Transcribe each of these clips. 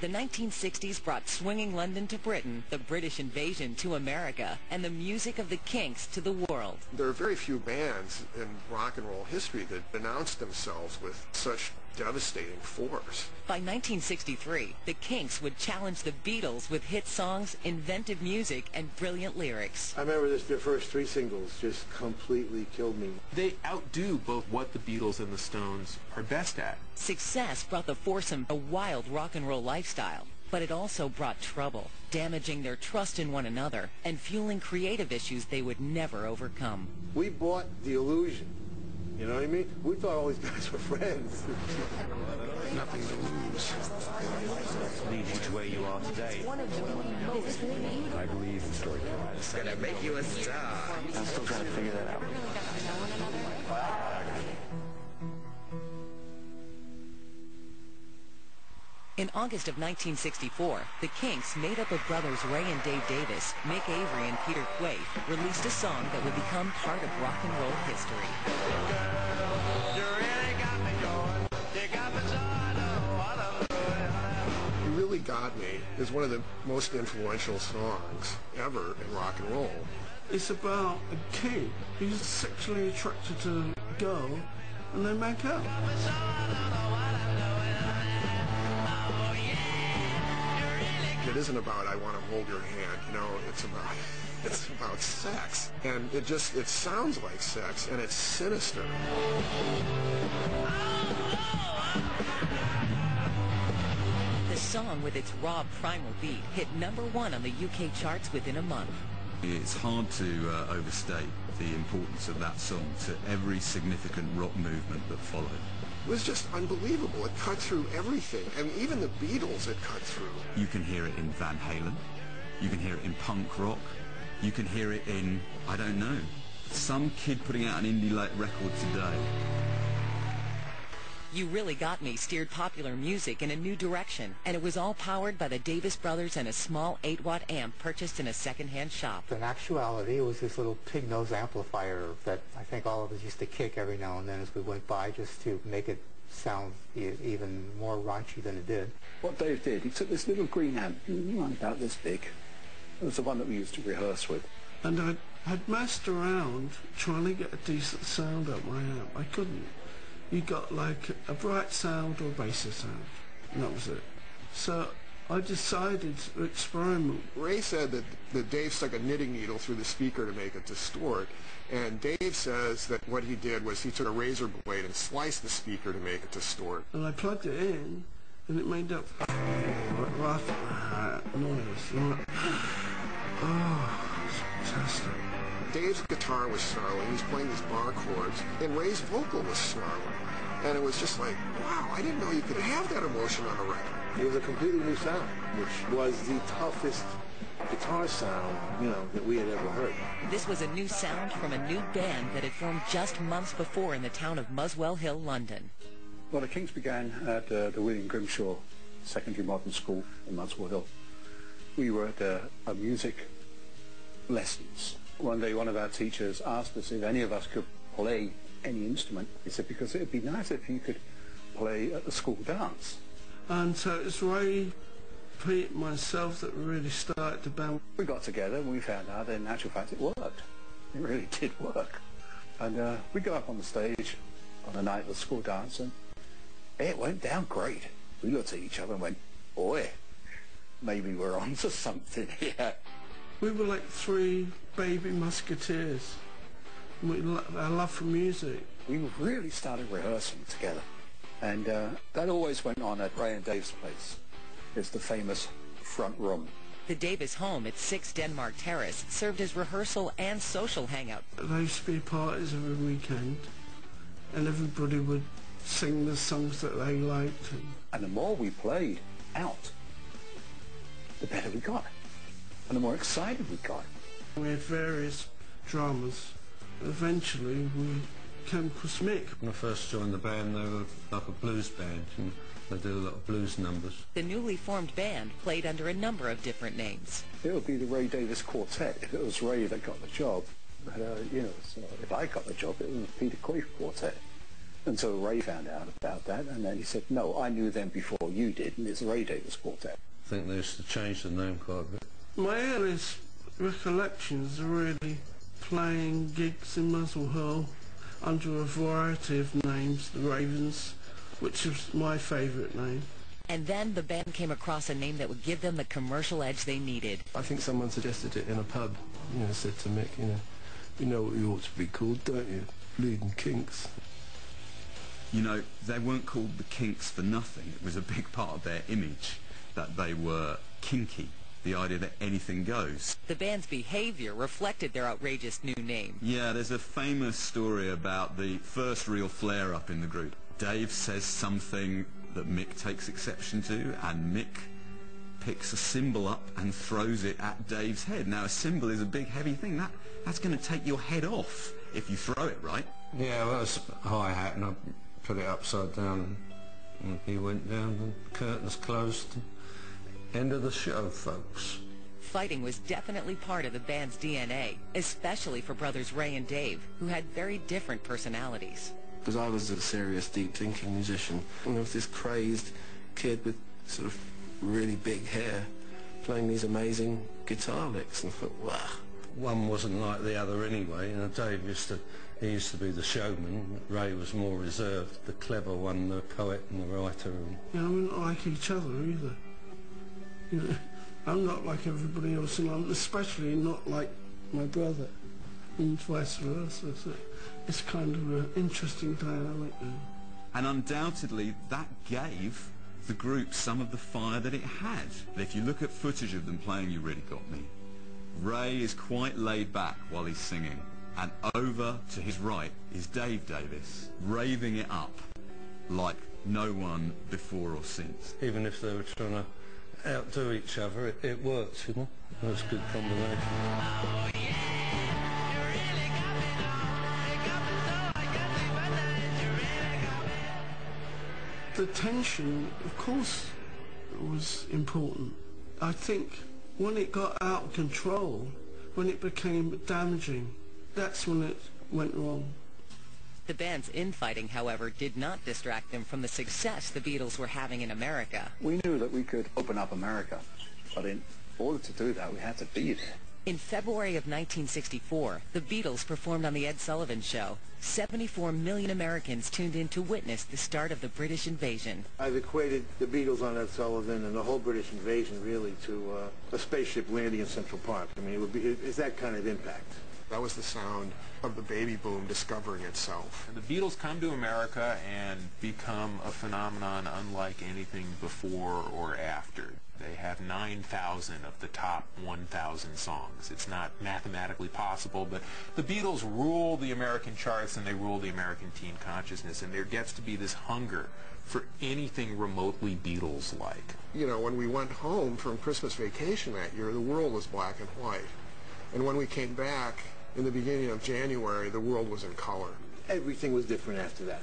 The 1960s brought swinging London to Britain, the British invasion to America, and the music of the Kinks to the world. There are very few bands in rock and roll history that announced themselves with such devastating force. By 1963, the Kinks would challenge the Beatles with hit songs, inventive music, and brilliant lyrics. I remember their first three singles just completely killed me. They outdo both what the Beatles and the Stones are best at. Success brought the foursome a wild rock and roll lifestyle, but it also brought trouble, damaging their trust in one another and fueling creative issues they would never overcome. We bought the illusion. You know what I mean? We thought all these guys were friends. Nothing to lose. Lead you to where you are today. I believe in storytelling. It's gonna make you a star. I'm still trying to figure that out. In August of 1964, the Kinks, made up of brothers Ray and Dave Davis, Mick Avery and Peter Quaife, released a song that would become part of rock and roll history. You Really Got Me is one of the most influential songs ever in rock and roll. It's about a kid who's sexually attracted to a girl and they make up. It isn't about I want to hold your hand, you know, it's about sex. And it sounds like sex, and it's sinister. The song, with its raw primal beat, hit #1 on the UK charts within a month. It's hard to overstate the importance of that song to every significant rock movement that followed. It was just unbelievable. It cut through everything, and even the Beatles it cut through. You can hear it in Van Halen, you can hear it in punk rock, you can hear it in, I don't know, some kid putting out an indie-like record today. You Really Got Me steered popular music in a new direction, and it was all powered by the Davis brothers and a small 8-watt amp purchased in a second-hand shop. In actuality, it was this little pig-nose amplifier that I think all of us used to kick every now and then as we went by, just to make it sound even more raunchy than it did. What Dave did, he took this little green amp, about this big. It was the one that we used to rehearse with. And I had messed around trying to get a decent sound out my amp. I couldn't. You got like a bright sound or a bassy sound, and that was it. So I decided to experiment. Ray said that Dave stuck a knitting needle through the speaker to make it distort, and Dave says that what he did was he took a razor blade and sliced the speaker to make it distort. And I plugged it in, and it made that rough noise. Oh, it's fantastic. Dave's guitar was snarling, he was playing these bar chords, and Ray's vocal was snarling. And it was just like, wow, I didn't know you could have that emotion on a record. It was a completely new sound, which was the toughest guitar sound, that we had ever heard. This was a new sound from a new band that had formed just months before in the town of Muswell Hill, London. Well, the Kinks began at the William Grimshaw Secondary Modern School in Muswell Hill. We were at a music lessons. One day one of our teachers asked us if any of us could play any instrument. He said, because it would be nice if you could play at the school dance. And so it's Ray, Pete, myself that really started the band. We got together and we found out that in actual fact it worked. It really did work. And we got up on the stage on the night of the school dance and it went down great. We looked at each other and went, boy, maybe we're on to something here. We were like three baby musketeers. Our love for music. We really started rehearsing together. And that always went on at Ray and Dave's place. It's the famous front room. The Davis home at 6 Denmark Terrace served as rehearsal and social hangout. There used to be parties every weekend, and everybody would sing the songs that they liked. And the more we played out, the better we got. And the more excited we got. We had various dramas. Eventually we came across Mick. When I first joined the band, they were like a blues band, and they did a lot of blues numbers. The newly formed band played under a number of different names. It would be the Ray Davis Quartet if it was Ray that got the job. But, so if I got the job, it was Peter Quaife Quartet. Until Ray found out about that, and then he said, no, I knew them before you did, and it's Ray Davies Quartet. I think they used to change the name quite a bit. My earliest recollections are really playing gigs in Muswell Hill under a variety of names, the Ravens, which is my favourite name. And then the band came across a name that would give them the commercial edge they needed. I think someone suggested it in a pub, said to Mick, you know what you ought to be called, don't you? Bleeding Kinks. They weren't called the Kinks for nothing. It was a big part of their image that they were kinky, the idea that anything goes. The band's behavior reflected their outrageous new name. Yeah, there's a famous story about the first real flare-up in the group. Dave says something that Mick takes exception to, and Mick picks a cymbal up and throws it at Dave's head. Now, a cymbal is a big, heavy thing. That's going to take your head off if you throw it, right? Yeah, well, it was a hi-hat, and I put it upside down, and he went down, and the curtains closed. End of the show, folks. Fighting was definitely part of the band's DNA, especially for brothers Ray and Dave, who had very different personalities. Because I was a serious, deep-thinking musician, and there was this crazed kid with sort of really big hair playing these amazing guitar licks, and I thought, wow. One wasn't like the other anyway. Dave used to be the showman. Ray was more reserved, the clever one, the poet and the writer. We're not like each other either. I'm not like everybody else, and I'm especially not like my brother, and vice versa. So it's kind of an interesting dynamic. And undoubtedly, that gave the group some of the fire that it had. If you look at footage of them playing You Really Got Me, Ray is quite laid back while he's singing, and over to his right is Dave Davies, raving it up like no one before or since. Even if they were trying to outdo each other, it worked, It was a good combination. Oh, yeah. The tension, of course, was important. I think when it got out of control, when it became damaging, that's when it went wrong. The band's infighting, however, did not distract them from the success the Beatles were having in America. We knew that we could open up America, but in order to do that, we had to be there. In February of 1964, the Beatles performed on The Ed Sullivan Show. 74 million Americans tuned in to witness the start of the British invasion. I've equated the Beatles on Ed Sullivan and the whole British invasion really to a spaceship landing in Central Park. I mean, it's that kind of impact. That was the sound of the baby boom discovering itself. And the Beatles come to America and become a phenomenon unlike anything before or after. They have 9,000 of the top 1,000 songs. It's not mathematically possible, but the Beatles rule the American charts and they rule the American teen consciousness, and there gets to be this hunger for anything remotely Beatles-like. When we went home from Christmas vacation that year, the world was black and white. And when we came back in the beginning of January, the world was in color. Everything was different after that,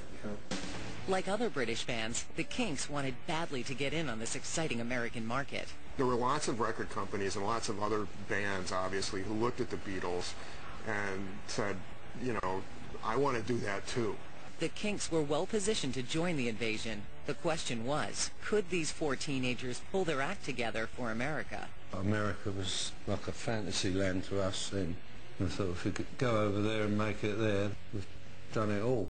Like other British bands, the Kinks wanted badly to get in on this exciting American market. There were lots of record companies and lots of other bands, obviously, who looked at the Beatles and said, I want to do that too. The Kinks were well positioned to join the invasion. The question was, could these four teenagers pull their act together for America? America was like a fantasy land to us then. I thought if we could go over there and make it there, we've done it all.